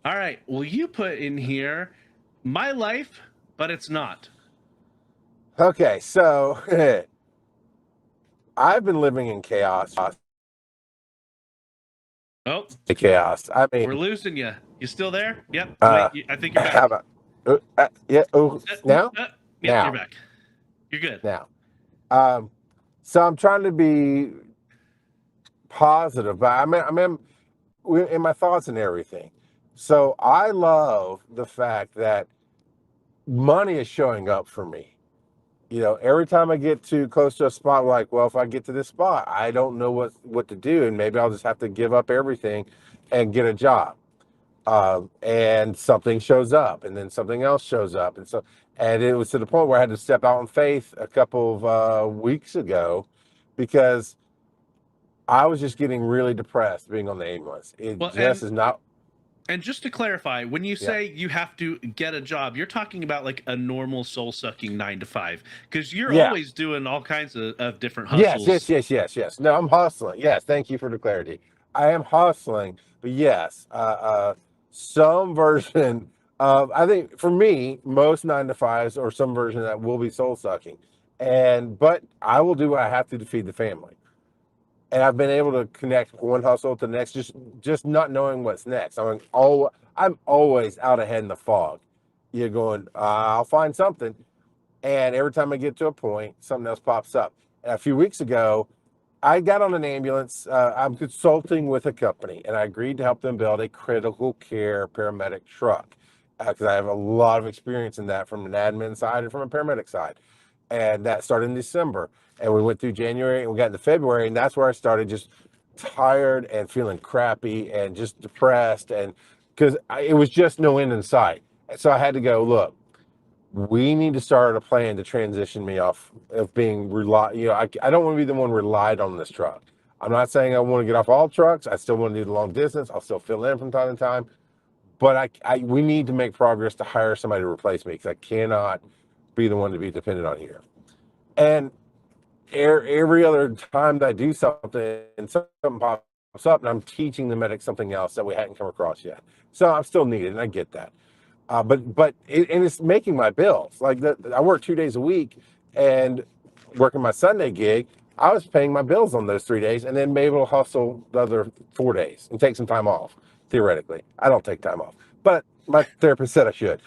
All right. Well, you put in here my life, but it's not. Okay, so I've been living in chaos. Oh, Chaos. I we're mean, losing you. You still there? Yep. Wait, uh, I think you're how back. about, yeah, oh, now, Yep, you're now, back. You're good. now. Um, so I'm trying to be positive, but I'm in my thoughts and everything. So I love the fact that money is showing up for me. Every time I get too close to a spot, like, well, if I get to this spot, I don't know what to do, and maybe I'll just have to give up everything and get a job. And something shows up, and then something else shows up, and it was to the point where I had to step out in faith a couple of weeks ago, because I was just getting really depressed being on the ambulance. It Well, just is not. and just to clarify, when you Yeah. say you have to get a job, you're talking about like a normal soul sucking 9 to 5, because you're Yeah. always doing all kinds of different Yes, yes, hustles. yes, yes, yes. No, I'm hustling. Yes, thank you for the clarity. I am hustling, but yes, some version of, I think for me, most 9 to 5s or some version of that will be soul sucking, but I will do what I have to feed the family. And I've been able to connect one hustle to the next, just not knowing what's next. I'm always out ahead in the fog. You're going, I'll find something. And every time I get to a point, something else pops up. And a few weeks ago, I got on an ambulance. I'm consulting with a company, and I agreed to help them build a critical care paramedic truck, because I have a lot of experience in that from an admin side and from a paramedic side. And that started in December. And we went through January and we got into February, and that's where I started just tired and feeling crappy and just depressed. And because it was just no end in sight. And so I had to go, look, we need to start a plan to transition me off of being I don't want to be the one relied on this truck. I'm not saying I want to get off all trucks. I still want to do the long distance. I'll still fill in from time to time, but we need to make progress to hire somebody to replace me, because I cannot be the one to be dependent on here. And every other time that I do something and something pops up, and I'm teaching the medic something else that we hadn't come across yet. So I'm still needed, and I get that. And it's making my bills. Like I work 2 days a week, and working my Sunday gig, I was paying my bills on those 3 days, and then be able to hustle the other 4 days and take some time off. Theoretically, I don't take time off, but my therapist said I should.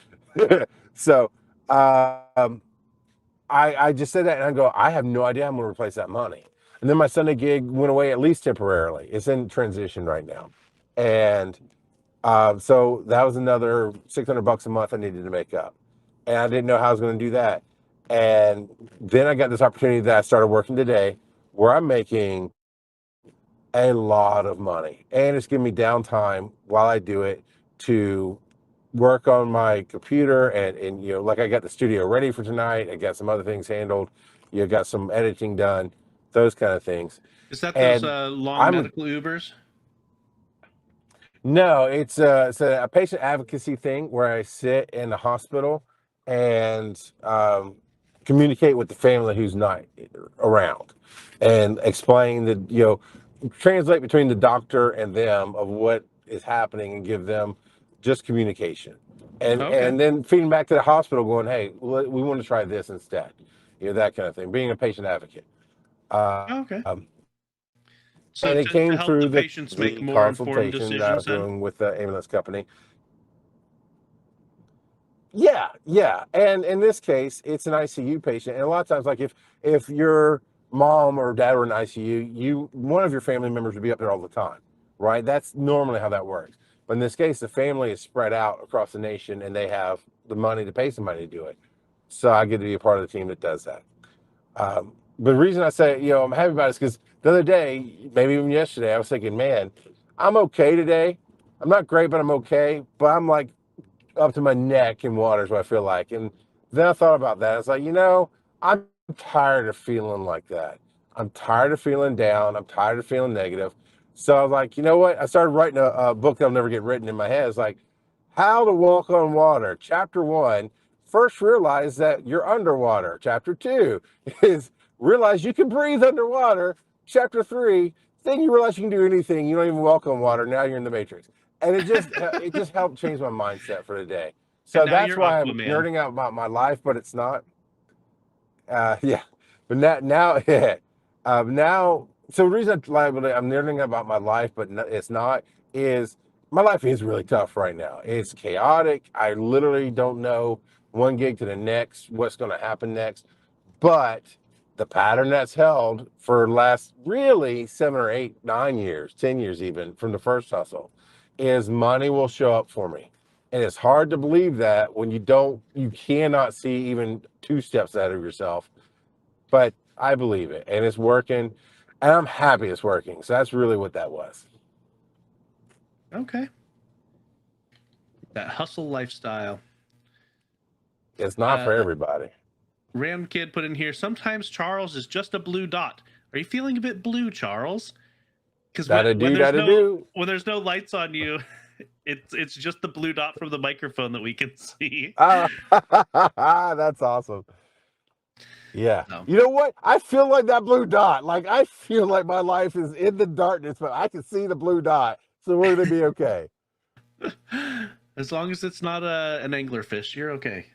So um, I just said that, and I go, I have no idea how I'm going to replace that money. And then my Sunday gig went away, at least temporarily. It's in transition right now, and so that was another $600 a month I needed to make up, and I didn't know how I was going to do that. And then I got this opportunity that I started working today, where I'm making a lot of money, and it's giving me downtime while I do it to work on my computer, and like, I got the studio ready for tonight. I got some other things handled. Got some editing done, those kind of things. Is that those And long I'm medical Ubers? No, it's a patient advocacy thing where I sit in the hospital and communicate with the family who's not around, and explain translate between the doctor and them of what is happening, and give them just communication, and Okay. and then feeding back to the hospital, going, hey, we want to try this instead, that kind of thing. Being a patient advocate. Okay. Um, So and it to came help the through the patients make more informed consultation that I decisions was then? doing with the ambulance company. Yeah, yeah. And in this case, it's an ICU patient. And a lot of times, like, if your mom or dad were in ICU, one of your family members would be up there all the time, right? That's normally how that works. But in this case, the family is spread out across the nation, and they have the money to pay somebody to do it. So I get to be a part of the team that does that. But the reason I say, I'm happy about it is because the other day, maybe even yesterday, I was thinking, man, I'm okay today. I'm not great, but I'm okay. But I'm like up to my neck in water is what I feel like. And then I thought about that. I was like, I'm tired of feeling like that. I'm tired of feeling down. I'm tired of feeling negative. So I was like, you know what? I started writing a book that'll never get written in my head. It's like, How to Walk on Water. Chapter 1, first realize that you're underwater. Chapter 2 is realize you can breathe underwater. Chapter 3, then you realize you can do anything. You don't even walk on water. Now you're in the matrix. and it just helped change my mindset for the day. And So now that's you're why I'm Aquaman. nerding out about my life, but it's not. Yeah, but now yeah, now. So the reason I'm nerding about my life, but it's not, is my life is really tough right now. It's chaotic. I literally don't know one gig to the next what's going to happen next. But the pattern that's held for last really 7 or 8, 9 years, 10 years even from the first hustle, is money will show up for me. And it's hard to believe that when you cannot see even 2 steps ahead of yourself. But I believe it, and it's working, and I'm happy it's working. So that's really what that was. Okay. That hustle lifestyle. It's not for Uh, everybody. Ram Kid put in here. Sometimes Charles is just a blue dot. Are you feeling a bit blue, Charles? Because That I when do, that I do. there's no lights on you, it's just the blue dot from the microphone that we can see. Ah, that's awesome. Yeah. So, You know what? I feel like that blue dot. Like I feel like my life is in the darkness, but I can see the blue dot. So we're gonna be okay. as long as it's not an anglerfish, you're okay.